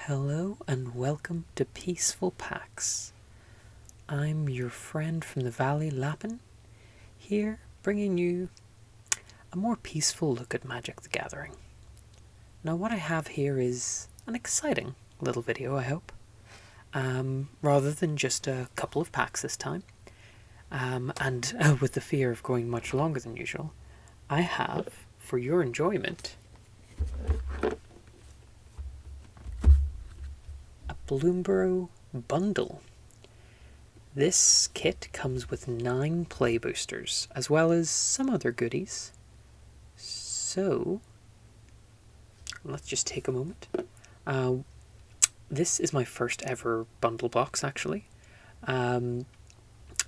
Hello and welcome to Peaceful Packs. I'm your friend from the Valley Lappin, here bringing you a more peaceful look at Magic the Gathering. Now what I have here is an exciting little video, I hope, rather than just a couple of packs this time, and with the fear of going much longer than usual, I have, for your enjoyment, Bloomburrow Bundle. This kit comes with 9 play boosters, as well as some other goodies. So, let's just take a moment. This is my first ever bundle box, actually. I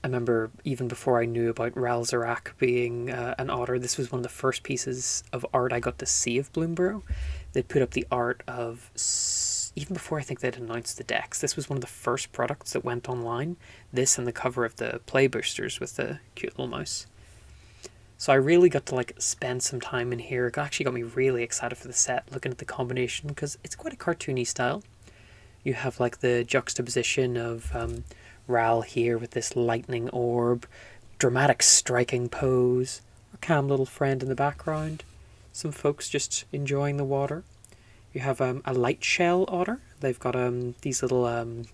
remember even before I knew about Ral Zarak being an otter, this was one of the first pieces of art I got to see of Bloomburrow. They put up the art of, even before I think they'd announced the decks, this was one of the first products that went online. This and the cover of the play boosters with the cute little mouse. So I really got to spend some time in here. It actually got me really excited for the set, looking at the combination, because it's quite a cartoony style. You have the juxtaposition of Ral here with this lightning orb, dramatic striking pose, our calm little friend in the background, some folks just enjoying the water. You have a light shell otter. They've got these little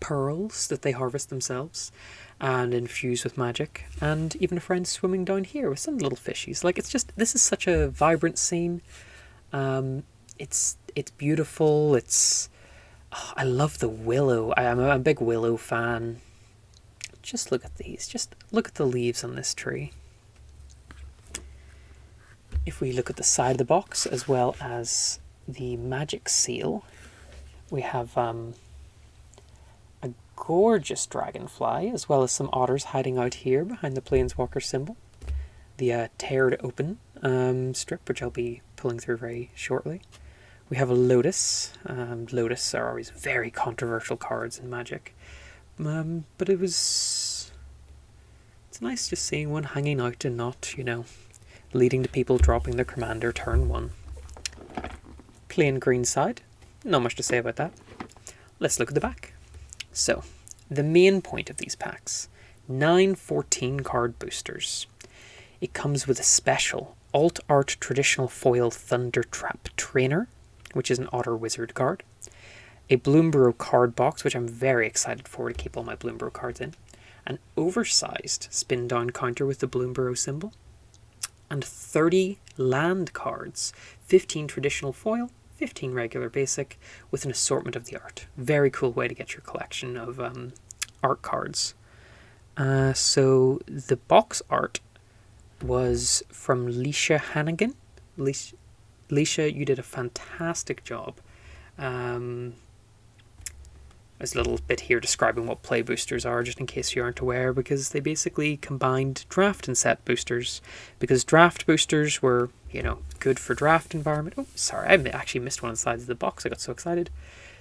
pearls that they harvest themselves and infuse with magic, and even a friend swimming down here with some little fishies. This is such a vibrant scene. It's beautiful. I love the willow. I'm a big willow fan. Just look at these. Just look at the leaves on this tree. If we look at the side of the box, as well as the magic seal, we have a gorgeous dragonfly, as well as some otters hiding out here behind the Planeswalker symbol. The teared open strip, which I'll be pulling through very shortly. We have a lotus. Lotus are always very controversial cards in Magic. But it's nice just seeing one hanging out and not, leading to people dropping their commander turn 1. Plain green side. Not much to say about that. Let's look at the back. So, the main point of these packs. 9 14 card boosters. It comes with a special Alt Art Traditional Foil Thunder Trap Trainer, which is an Otter Wizard card. A Bloomburrow card box, which I'm very excited for to keep all my Bloomburrow cards in. An oversized spin down counter with the Bloomburrow symbol. And 30 land cards. 15 traditional foil, 15 regular basic, with an assortment of the art. Very cool way to get your collection of art cards. So the box art was from Leisha Hannigan. Leisha, you did a fantastic job. There's a little bit here describing what play boosters are, just in case you aren't aware, because they basically combined draft and set boosters. Because draft boosters were, good for draft environment. Oh, sorry, I actually missed one of the sides of the box. I got so excited.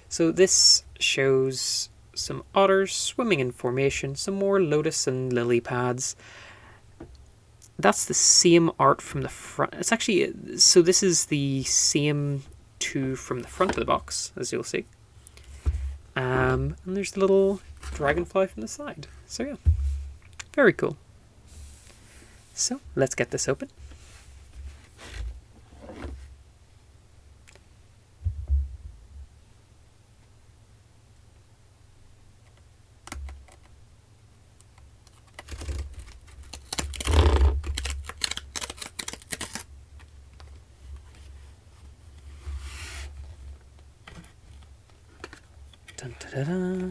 So this shows some otters swimming in formation, some more lotus and lily pads. That's the same art from the front. It's actually, so this is the same 2 from the front of the box, as you'll see. And there's the little dragonfly from the side. So yeah, very cool. So let's get this open. Dun, da, da, da.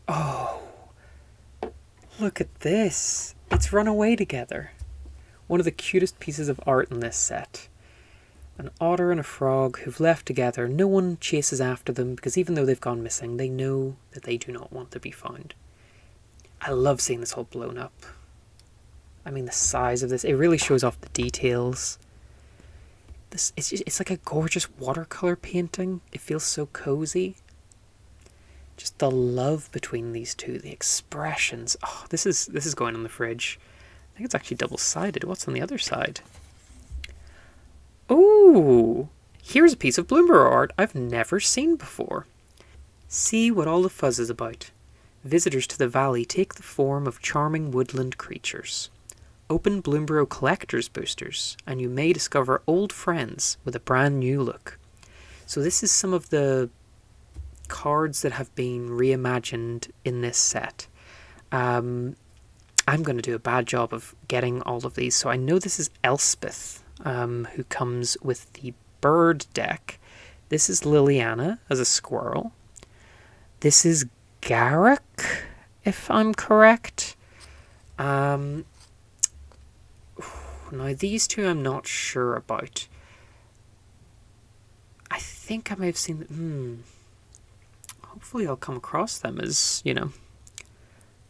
Oh, look at this. It's run away together. One of the cutest pieces of art in this set. An otter and a frog who've left together. No one chases after them because even though they've gone missing, they know that they do not want to be found. I love seeing this all blown up. I mean, the size of this, it really shows off the details. It's like a gorgeous watercolor painting. It feels so cozy. Just the love between these two, the expressions. Oh, this is going on the fridge. think it's actually double-sided. What's on the other side? Ooh! Here's a piece of Bloomburrow art I've never seen before. See what all the fuzz is about. Visitors to the valley take the form of charming woodland creatures. Open Bloomburrow Collector's Boosters, and you may discover old friends with a brand new look. So this is some of the cards that have been reimagined in this set. I'm going to do a bad job of getting all of these. So I know this is Elspeth, who comes with the bird deck. This is Liliana as a squirrel. This is Garrick, if I'm correct. Now these two I'm not sure about. I think I may have seen them. Hopefully I'll come across them as, you know,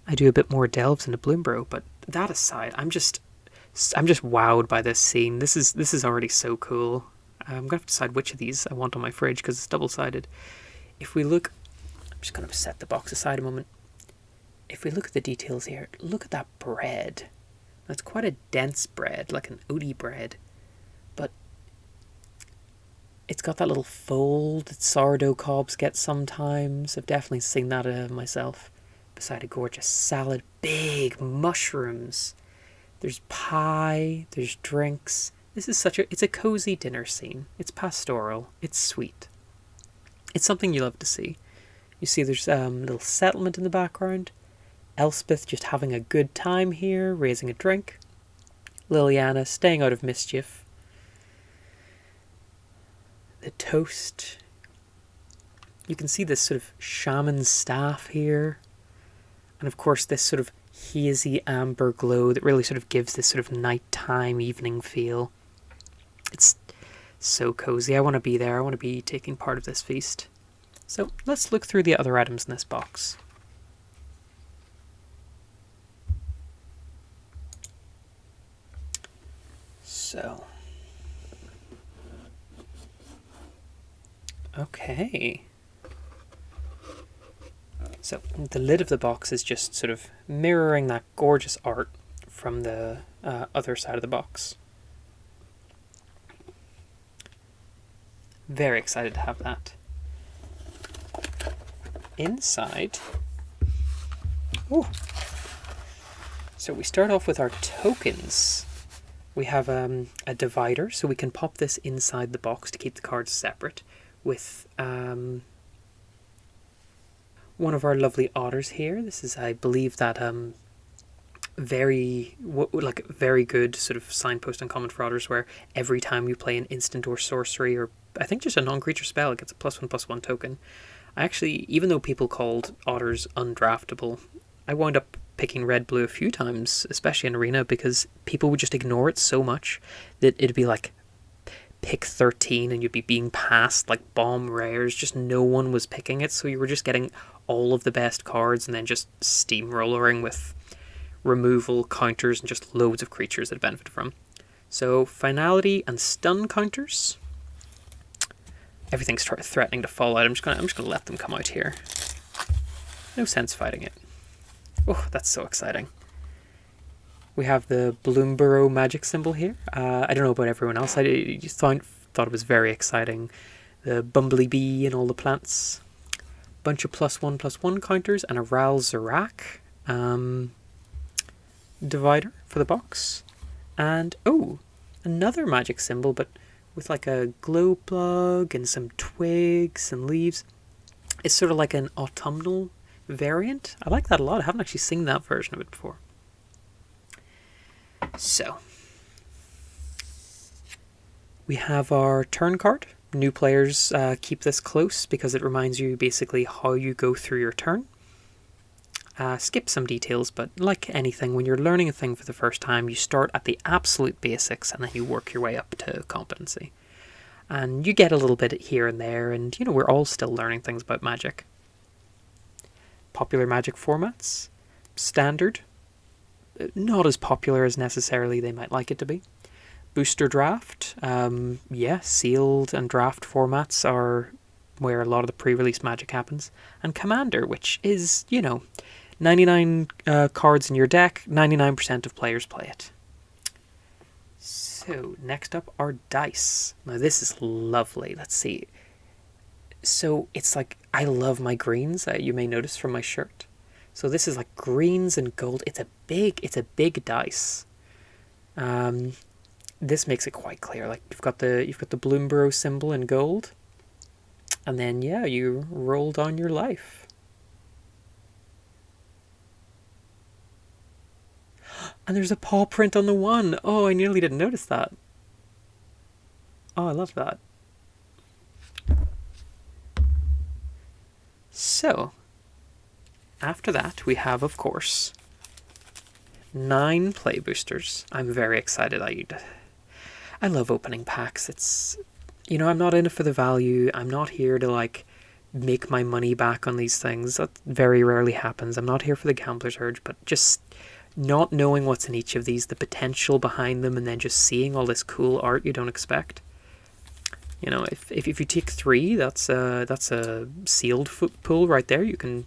I do a bit more delves into Bloomburrow. But that aside, I'm just wowed by this scene. This is already so cool. I'm gonna have to decide which of these I want on my fridge because it's double-sided. If we look, I'm just gonna set the box aside a moment. If we look at the details here, look at that bread. That's quite a dense bread, like an oaty bread, but it's got that little fold that sourdough cobs get sometimes. I've definitely seen that myself. Beside a gorgeous salad, big mushrooms. There's pie, there's drinks. This is it's a cozy dinner scene. It's pastoral, it's sweet. It's something you love to see. You see there's a little settlement in the background. Elspeth just having a good time here, raising a drink. Liliana staying out of mischief. The toast. You can see this sort of shaman's staff here. And of course this sort of hazy amber glow that really sort of gives this sort of nighttime evening feel. It's so cozy. I want to be there. I want to be taking part of this feast. So let's look through the other items in this box. Okay. So the lid of the box is just sort of mirroring that gorgeous art from the other side of the box. Very excited to have that. Inside, so we start off with our tokens. We have a divider, so we can pop this inside the box to keep the cards separate, with one of our lovely otters here. This is, I believe, that very good sort of signpost and comment for otters, where every time you play an instant or sorcery, or I think just a non-creature spell, it gets a +1/+1 token. I actually, even though people called otters undraftable, I wound up picking red-blue a few times, especially in Arena, because people would just ignore it so much that it'd be like pick 13 and you'd be being passed like bomb rares. Just no one was picking it, so you were just getting all of the best cards and then just steamrollering with removal counters and just loads of creatures that benefit from. So finality and stun counters. Everything's threatening to fall out. I'm just gonna let them come out here. No sense fighting it. Oh, that's so exciting. We have the Bloomburrow magic symbol here. I don't know about everyone else. I just thought it was very exciting. The bumblebee and all the plants. Bunch of +1/+1 counters and a Ral Zarak divider for the box. And, another magic symbol, but with like a glow plug and some twigs and leaves. It's sort of like an autumnal variant. I like that a lot. I haven't actually seen that version of it before. So, we have our turn card. New players keep this close because it reminds you basically how you go through your turn. Skip some details, but like anything, when you're learning a thing for the first time, you start at the absolute basics and then you work your way up to competency. And you get a little bit here and there, and we're all still learning things about Magic. Popular Magic formats. Standard. Not as popular as necessarily they might like it to be. Booster Draft. Sealed and draft formats are where a lot of the pre-release Magic happens. And Commander, which is, 99 cards in your deck, 99% of players play it. So, next up are dice. Now this is lovely. Let's see. So, it's like, I love my greens, you may notice from my shirt. So this is like greens and gold. It's a big dice. This makes it quite clear. Like you've got the Bloomburrow symbol in gold. And then yeah, you rolled on your life. And there's a paw print on the one. Oh, I nearly didn't notice that. Oh, I love that. So, after that, we have, of course, 9 play boosters. I'm very excited. I love opening packs. It's, you know, I'm not in it for the value. I'm not here to, like, make my money back on these things. That very rarely happens. I'm not here for the gambler's urge, but just not knowing what's in each of these, the potential behind them, and then just seeing all this cool art you don't expect. You know, if you take 3, that's a sealed pool right there. You can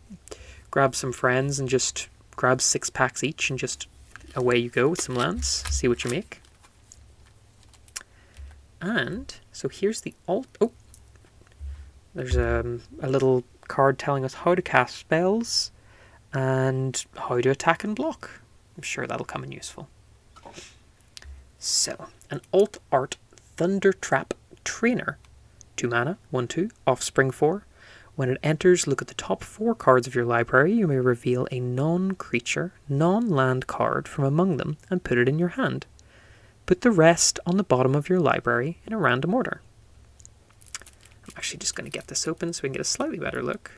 grab some friends and just grab 6 packs each, and just away you go with some lands. See what you make. And so here's the alt. Oh, there's a little card telling us how to cast spells and how to attack and block. I'm sure that'll come in useful. So, an alt art Thunder Trap Trainer. 2 mana, 1/2, offspring 4. When it enters, look at the top 4 cards of your library. You may reveal a non-creature, non-land card from among them and put it in your hand. Put the rest on the bottom of your library in a random order. I'm actually just going to get this open so we can get a slightly better look.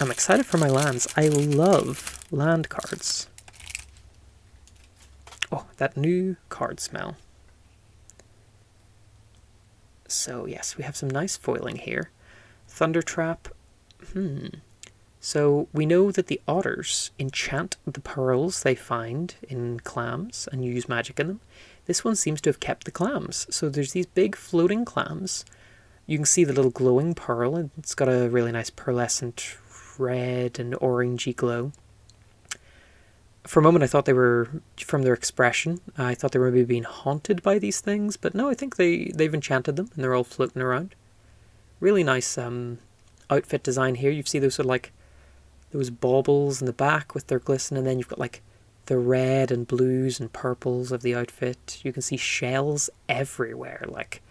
I'm excited for my lands. I love land cards. Oh, that new card smell. So yes, we have some nice foiling here. Thunder Trap. So we know that the otters enchant the pearls they find in clams and use magic in them. This one seems to have kept the clams. So there's these big floating clams. You can see the little glowing pearl, and it's got a really nice pearlescent red and orangey glow. For a moment I thought they were, from their expression, I thought they were maybe being haunted by these things, but no, I think they've enchanted them and they're all floating around. Really nice outfit design here. You see those sort of like those baubles in the back with their glisten, and then you've got like the red and blues and purples of the outfit. You can see shells everywhere, like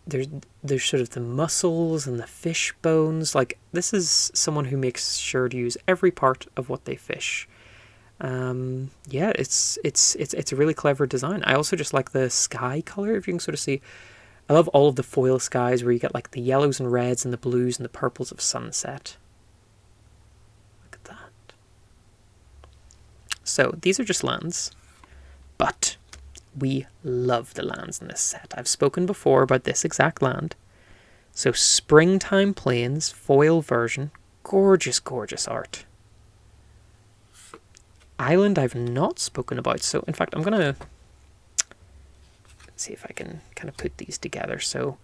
there's sort of the mussels and the fish bones. Like, this is someone who makes sure to use every part of what they fish. Yeah, it's a really clever design. I also just like the sky color, if you can sort of see. I love all of the foil skies where you get like the yellows and reds and the blues and the purples of sunset. Look at that. So these are just lands, but we love the lands in this set. I've spoken before about this exact land. So Springtime Plains foil version, gorgeous, gorgeous art. Island I've not spoken about, so in fact I'm gonna see if I can kind of put these together. So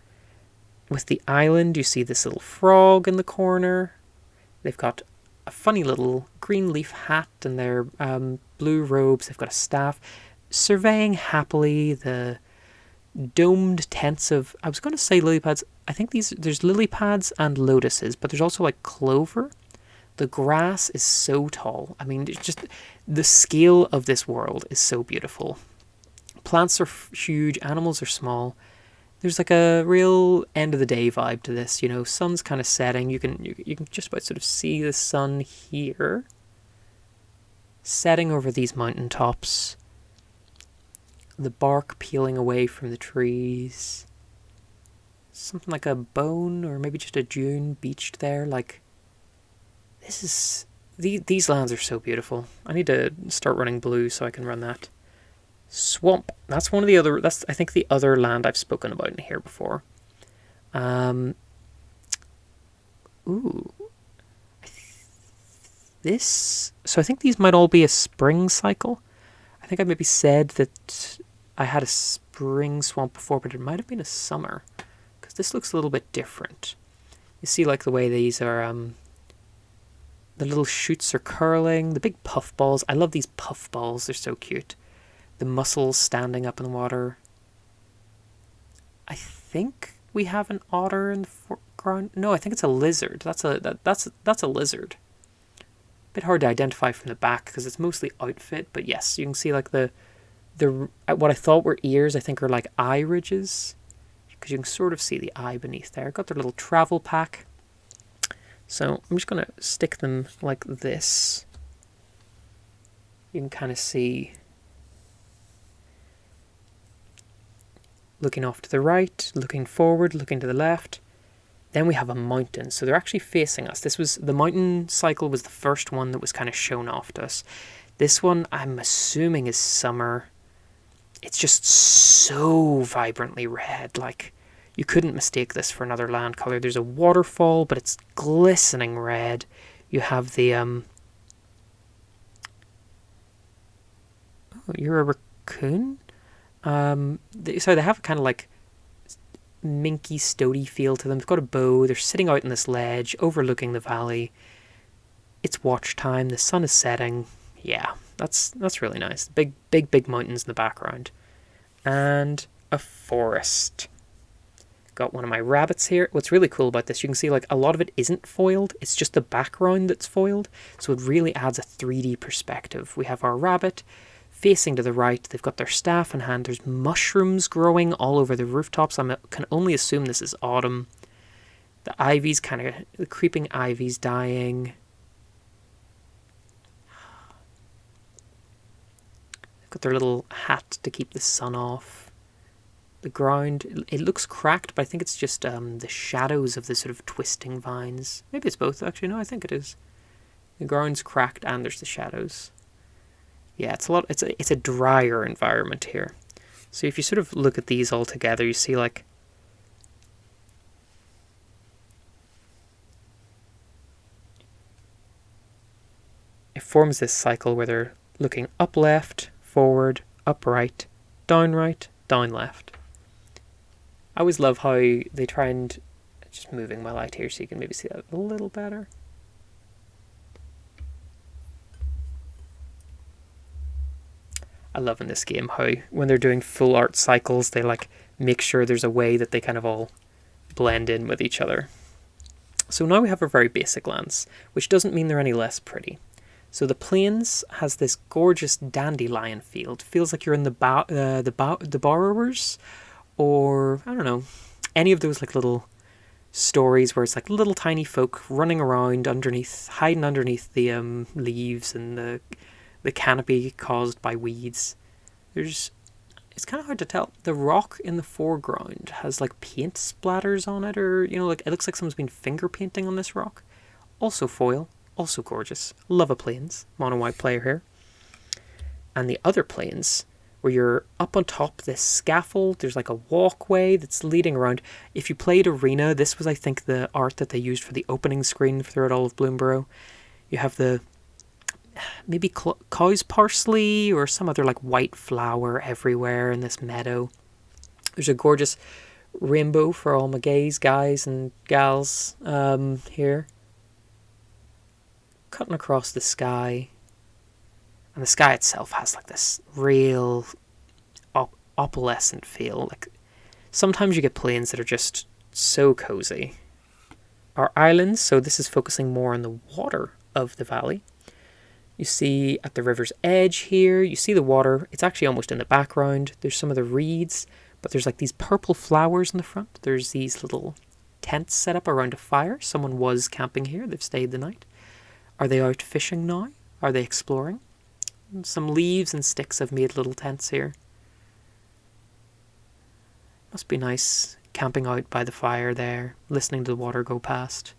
with the island, you see this little frog in the corner. They've got a funny little green leaf hat and their blue robes. They've got a staff, surveying happily the domed tents of, I was going to say lily pads. I think there's lily pads and lotuses, but there's also like clover. The grass is so tall. I mean, it's just the scale of this world is so beautiful. Plants are huge, animals are small. There's like a real end of the day vibe to this, you know. Sun's kind of setting. You can just about sort of see the sun here, setting over these mountain tops. The bark peeling away from the trees. Something like a bone, or maybe just a dune beached there. Like, this is, these lands are so beautiful. I need to start running blue so I can run that. Swamp. That's one of the other, that's I think the other land I've spoken about in here before. Ooh. So I think these might all be a spring cycle. I think I maybe said that I had a spring swamp before, but it might have been a summer, because this looks a little bit different. You see like the way these are, the little shoots are curling, the big puff balls. I love these puff balls, they're so cute. The mussels standing up in the water. I think we have an otter in the foreground. No, I think it's a lizard. That's a lizard. Bit hard to identify from the back because it's mostly outfit, but yes, you can see like the what I thought were ears, I think are like eye ridges, because you can sort of see the eye beneath there. Got their little travel pack. So I'm just going to stick them like this. You can kind of see, looking off to the right, looking forward, looking to the left. Then we have a mountain, so they're actually facing us. The mountain cycle was the first one that was kind of shown off to us. This one, I'm assuming, is summer. It's just so vibrantly red, like you couldn't mistake this for another land color. There's a waterfall, but it's glistening red. You have the oh, you're a raccoon. So they have a kind of like minky, stoaty feel to them. They've got a bow. They're sitting out on this ledge, overlooking the valley. It's watch time. The sun is setting. Yeah, that's really nice. Big mountains in the background, and a forest. Got one of my rabbits here. What's really cool about this, you can see like a lot of it isn't foiled. It's just the background that's foiled, so it really adds a 3D perspective. We have our rabbit facing to the right. They've got their staff in hand. There's mushrooms growing all over the rooftops. I can only assume this is autumn. The ivy's the creeping ivy's dying. They've got their little hat to keep the sun off. The ground, it looks cracked, but I think it's just the shadows of the sort of twisting vines. Maybe it's both, actually. No, I think it is. The ground's cracked and there's the shadows. Yeah, it's a drier environment here. So if you sort of look at these all together, you see like it forms this cycle where they're looking up left, forward, up right, down left. I always love how they try and, just moving my light here so you can maybe see that a little better. I love in this game how when they're doing full art cycles, they like make sure there's a way that they kind of all blend in with each other. So now we have our very basic lands, which doesn't mean they're any less pretty. So the plains has this gorgeous dandelion field. Feels like you're in the borrowers, or I don't know, any of those like little stories where it's like little tiny folk running around hiding underneath the leaves and the canopy caused by weeds. It's kind of hard to tell. The rock in the foreground has like paint splatters on it, or like it looks like someone's been finger painting on this rock. Also foil, also gorgeous. Love a plains. Mono white player here. And the other plains, where you're up on top of this scaffold, there's like a walkway that's leading around. If you played Arena, this was, I think, the art that they used for the opening screen throughout all of Bloomburrow. You have the maybe cow's parsley or some other like white flower everywhere in this meadow. There's a gorgeous rainbow for all my guys and gals here. Cutting across the sky. And the sky itself has like this real opalescent feel. Like sometimes you get plains that are just so cozy. Our islands, so this is focusing more on the water of the valley. You see at the river's edge here, you see the water. It's actually almost in the background. There's some of the reeds, but there's like these purple flowers in the front. There's these little tents set up around a fire. Someone was camping here. They've stayed the night. Are they out fishing now? Are they exploring? Some leaves and sticks have made little tents here. Must be nice camping out by the fire there, listening to the water go past.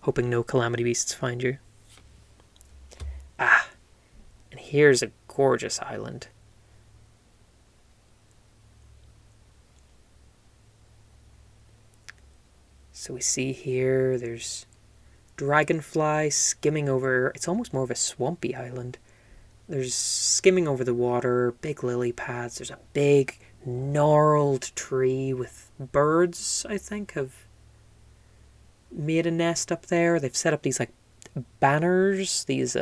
Hoping no calamity beasts find you. And here's a gorgeous island. So we see here, there's dragonfly skimming over. It's almost more of a swampy island. There's skimming over the water, big lily pads. There's a big gnarled tree with birds, I think, have made a nest up there. They've set up these like banners, these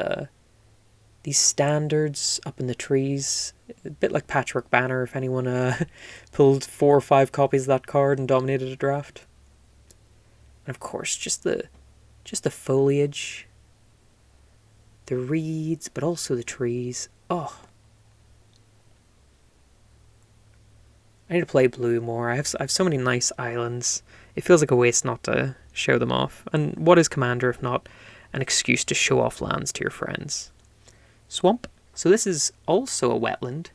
standards up in the trees, a bit like Patchwork Banner if anyone pulled 4 or 5 copies of that card and dominated a draft. And of course, just the foliage, the reeds, but also the trees. Oh, I need to play blue more. I have so many nice islands. It feels like a waste not to show them off. And what is Commander if not an excuse to show off lands to your friends? Swamp. So this is also a wetland,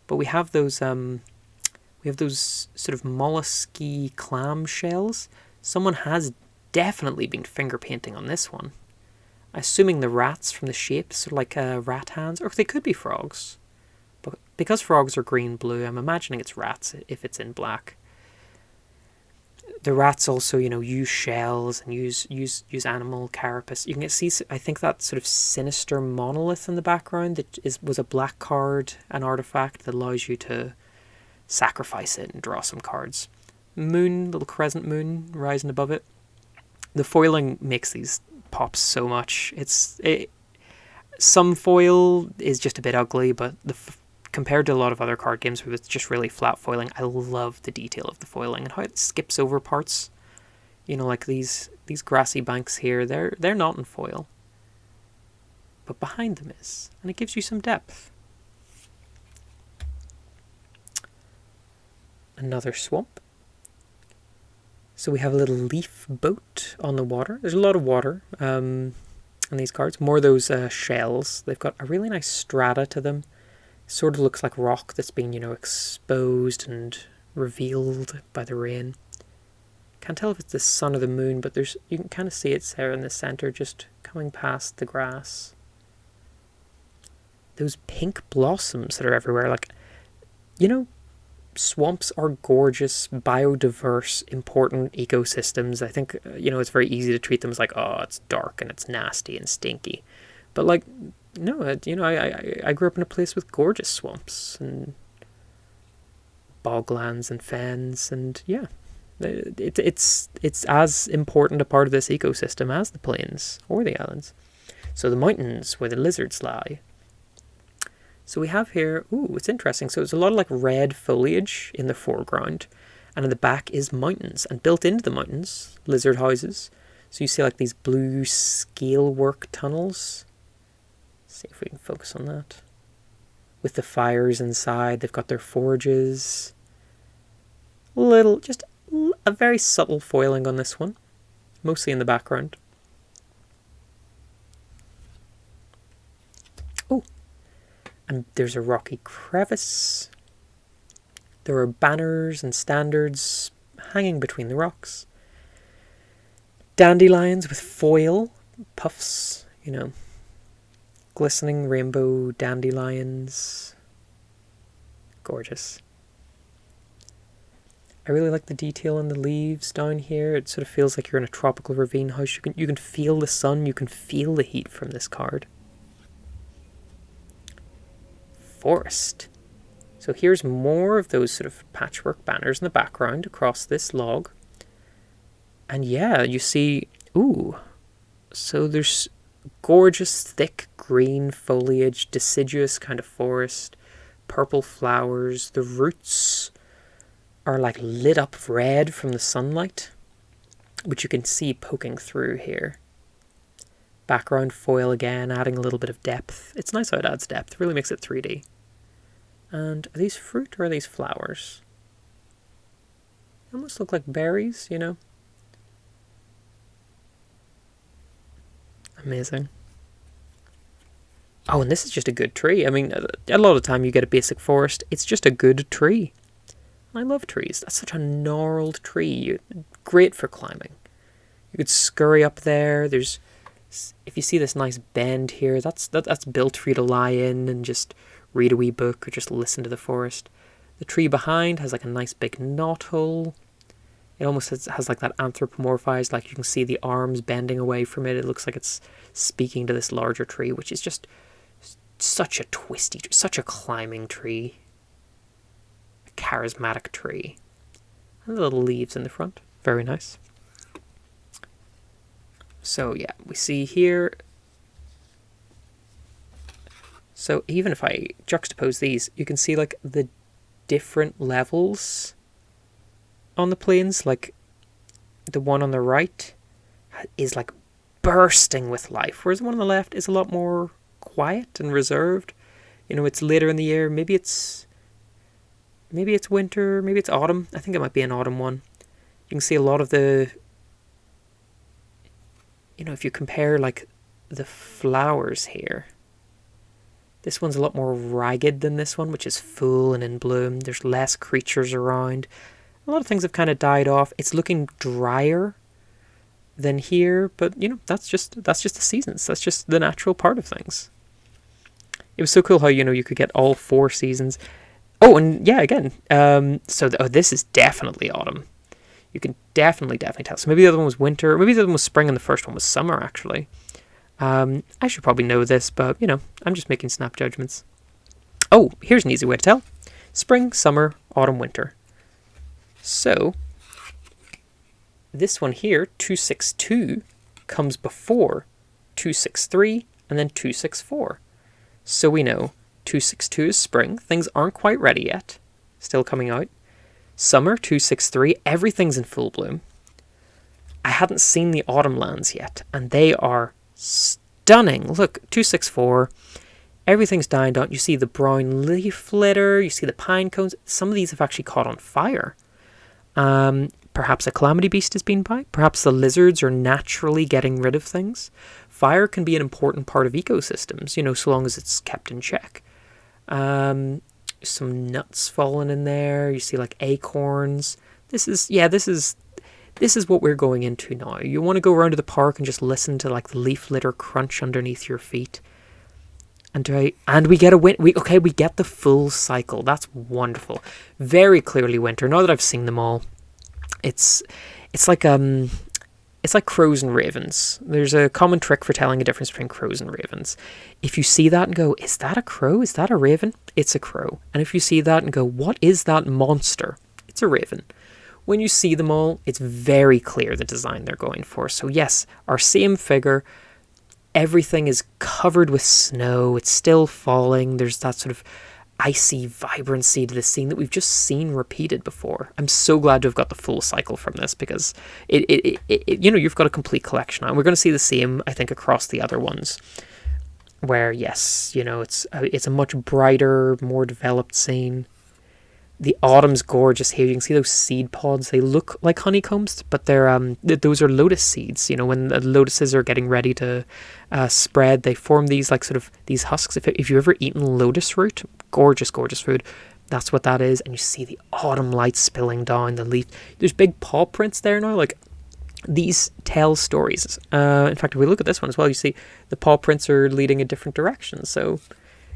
but we have those sort of mollusky clam shells. Someone has definitely been finger painting on this one. Assuming the rats from the shape, sort of like rat hands, or they could be frogs. But because frogs are green-blue, I'm imagining it's rats if it's in black. The rats also, use shells and use animal carapace. You can see, I think, that sort of sinister monolith in the background that was a black card, an artifact that allows you to sacrifice it and draw some cards. Moon, little crescent moon rising above it. The foiling makes these pop so much. Some foil is just a bit ugly, but compared to a lot of other card games where it's just really flat foiling, I love the detail of the foiling and how it skips over parts. Like these grassy banks here, they're not in foil, but behind them is, and it gives you some depth. Another swamp. So we have a little leaf boat on the water. There's a lot of water on these cards. More of those shells. They've got a really nice strata to them. Sort of looks like rock that's been, exposed and revealed by the rain. Can't tell if it's the sun or the moon, but you can kind of see it's there in the center, just coming past the grass. Those pink blossoms that are everywhere, swamps are gorgeous, biodiverse, important ecosystems. I think, it's very easy to treat them as like, oh, it's dark and it's nasty and stinky. But no, I grew up in a place with gorgeous swamps and boglands and fens, and yeah, it's as important a part of this ecosystem as the plains or the islands. So the mountains where the lizards lie. So we have here, it's interesting. So it's a lot of red foliage in the foreground, and in the back is mountains, and built into the mountains, lizard houses. So you see these blue scale work tunnels. See if we can focus on that. With the fires inside, they've got their forges. Just a very subtle foiling on this one, mostly in the background. Oh, and there's a rocky crevice. There are banners and standards hanging between the rocks. Dandelions with foil puffs, glistening rainbow dandelions. Gorgeous. I really like the detail in the leaves down here. It sort of feels like you're in a tropical ravine house. You can feel the sun, you can feel the heat from this card. Forest. So here's more of those sort of patchwork banners in the background across this log. And yeah, you see, so there's gorgeous thick green foliage, deciduous kind of forest, purple flowers. The roots are lit up red from the sunlight, which you can see poking through here. Background foil again, adding a little bit of depth. It's nice how it adds depth, it really makes it 3D. And are these fruit or are these flowers? They almost look like berries, Amazing. Oh, and this is just a good tree. I mean, a lot of the time you get a basic forest, it's just a good tree. I love trees. That's such a gnarled tree. Great for climbing. You could scurry up there. If you see this nice bend here, that's built for you to lie in and just read a wee book or just listen to the forest. The tree behind has a nice big knothole. It almost has that anthropomorphized, you can see the arms bending away from it. It looks like it's speaking to this larger tree, which is just such a twisty, such a climbing tree. A charismatic tree. And the little leaves in the front. Very nice. So yeah, we see here. So even if I juxtapose these, you can see like the different levels on the plains. Like the one on the right is like bursting with life, whereas the one on the left is a lot more quiet and reserved. You know, it's later in the year. Maybe it's winter, maybe it's autumn. I think it might be an autumn one. You can see a lot of the, you know, if you compare like the flowers here, this one's a lot more ragged than this one, which is full and in bloom. There's less creatures around. A lot of things have kind of died off. It's looking drier than here, but you know, that's just the seasons. That's just the natural part of things. It was so cool how, you know, you could get all 4 seasons. Oh, and yeah, again, this is definitely autumn. You can definitely tell. So maybe the other one was winter, maybe the other one was spring, and the first one was summer, actually. I should probably know this, but, you know, I'm just making snap judgments. Oh, here's an easy way to tell. Spring, summer, autumn, winter. So, this one here, 262, comes before 263 and then 264. So we know 262 is spring. Things aren't quite ready yet. Still coming out. Summer, 263, everything's in full bloom. I hadn't seen the autumn lands yet, and they are stunning. Look, 264, everything's dying down. You see the brown leaf litter, you see the pine cones. Some of these have actually caught on fire. Perhaps a calamity beast has been by. Perhaps the lizards are naturally getting rid of things. Fire can be an important part of ecosystems, you know, so long as it's kept in check. Some nuts falling in there. You see like acorns. This is what we're going into now. You want to go around to the park and just listen to like the leaf litter crunch underneath your feet. And we get we get the full cycle. That's wonderful. Very clearly winter. Now that I've seen them all, it's like crows and ravens. There's a common trick for telling a difference between crows and ravens. If you see that and go, is that a crow? Is that a raven? It's a crow. And if you see that and go, what is that monster? It's a raven. When you see them all, it's very clear the design they're going for. So yes, our same figure, everything is covered with snow. It's still falling. There's that sort of icy vibrancy to the scene that we've just seen repeated before. I'm so glad to have got the full cycle from this, because it you know, you've got a complete collection, and we're going to see the same, I think, across the other ones, where yes, you know, it's a much brighter, more developed scene. The autumn's gorgeous here. You can see those seed pods. They look like honeycombs, but those are lotus seeds. You know, when the lotuses are getting ready to spread, they form these like sort of these husks. If you've ever eaten lotus root, gorgeous food. That's what that is. And you see the autumn light spilling down the leaf. There's big paw prints there now. Like, these tell stories. In fact, if we look at this one as well, you see the paw prints are leading in different directions. So,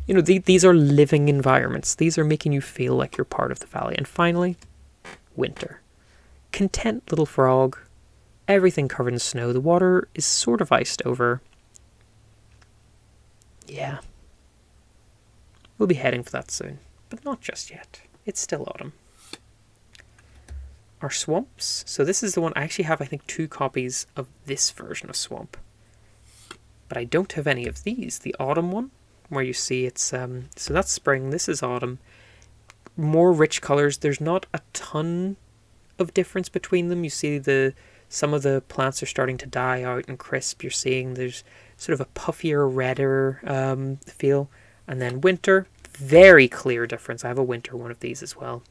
you know, these are living environments. These are making you feel like you're part of the valley. And finally, winter. Content little frog. Everything covered in snow. The water is sort of iced over. Yeah. We'll be heading for that soon. But not just yet. It's still autumn. Our swamps. So this is the one. I actually have, I think, 2 copies of this version of swamp. But I don't have any of these. The autumn one, where you see it's so that's spring, this is autumn. More rich colors. There's not a ton of difference between them. You see some of the plants are starting to die out and crisp. You're seeing there's sort of a puffier, redder feel. And then winter, very clear difference. I have a winter one of these as well.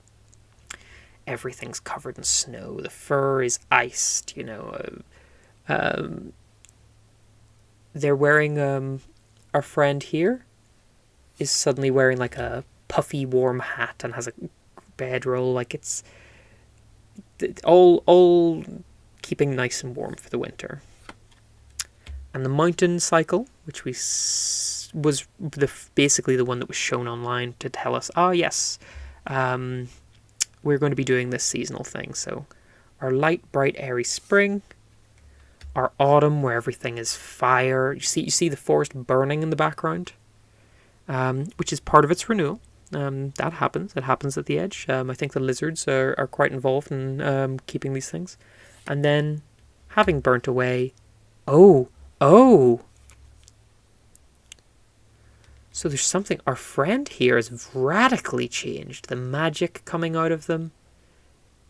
Everything's covered in snow. The fur is iced, you know. They're wearing our friend here is suddenly wearing like a puffy warm hat and has a bedroll. Like, it's all keeping nice and warm for the winter. And the mountain cycle, which was basically the one that was shown online to tell us, yes, we're going to be doing this seasonal thing. So our light, bright, airy spring, our autumn, where everything is fire. You see the forest burning in the background, which is part of its renewal. That happens. It happens at the edge. I think the lizards are quite involved in keeping these things. And then, having burnt away, Oh, oh! So there's something, our friend here has radically changed. The magic coming out of them.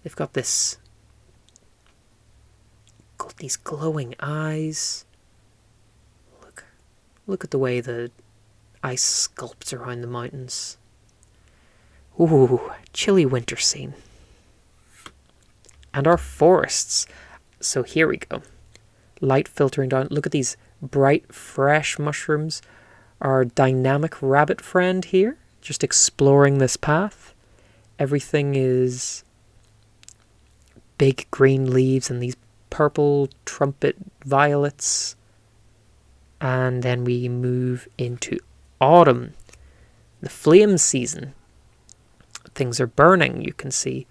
They've got these glowing eyes. Look at the way the ice sculpts around the mountains. Ooh, chilly winter scene. And our forests. So here we go. Light filtering down. Look at these bright, fresh mushrooms. Our dynamic rabbit friend here, just exploring this path. Everything is big green leaves and these purple trumpet violets. And then we move into autumn, the flame season. Things are burning, you can see.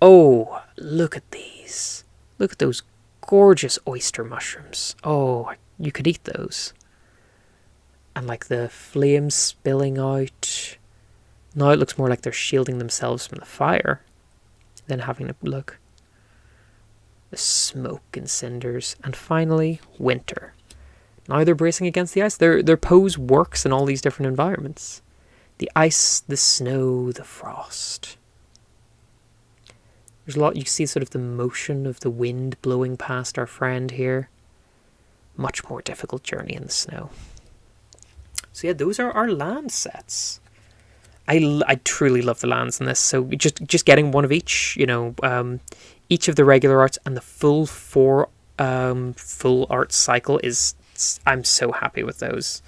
Oh, look at these. Look at those gorgeous oyster mushrooms. Oh, you could eat those. And like the flames spilling out. Now it looks more like they're shielding themselves from the fire than having a look. The smoke and cinders. And finally, winter. Now they're bracing against the ice. Their pose works in all these different environments. The ice, the snow, the frost. There's a lot, you see sort of the motion of the wind blowing past our friend here. Much more difficult journey in the snow. So yeah, those are our land sets. I truly love the lands in this. So just getting one of each, each of the regular arts and the full full art cycle is, I'm so happy with those.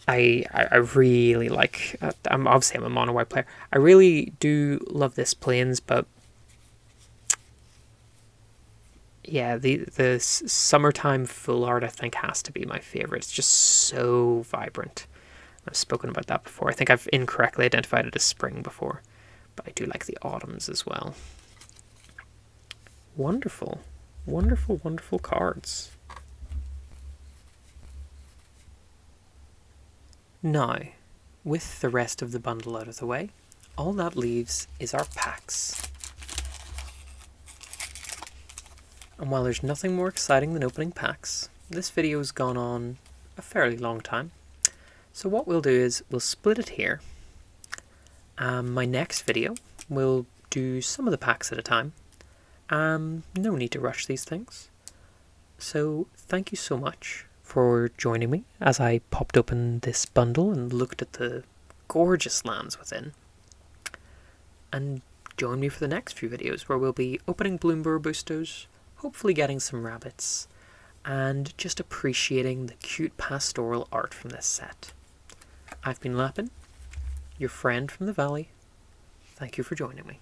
I really like, I'm a mono white player. I really do love this Plains, but yeah, the summertime full art I think has to be my favorite. It's just so vibrant. I've spoken about that before. I think I've incorrectly identified it as spring before, but I do like the autumns as well. Wonderful, wonderful, wonderful cards. Now, with the rest of the bundle out of the way, all that leaves is our packs. And while there's nothing more exciting than opening packs, this video's gone on a fairly long time. So what we'll do is we'll split it here. My next video will do some of the packs at a time. No need to rush these things. So thank you so much for joining me as I popped open this bundle and looked at the gorgeous lands within. And join me for the next few videos where we'll be opening Bloomburrow boosters, hopefully getting some rabbits, and just appreciating the cute pastoral art from this set. I've been Lappin, your friend from the valley. Thank you for joining me.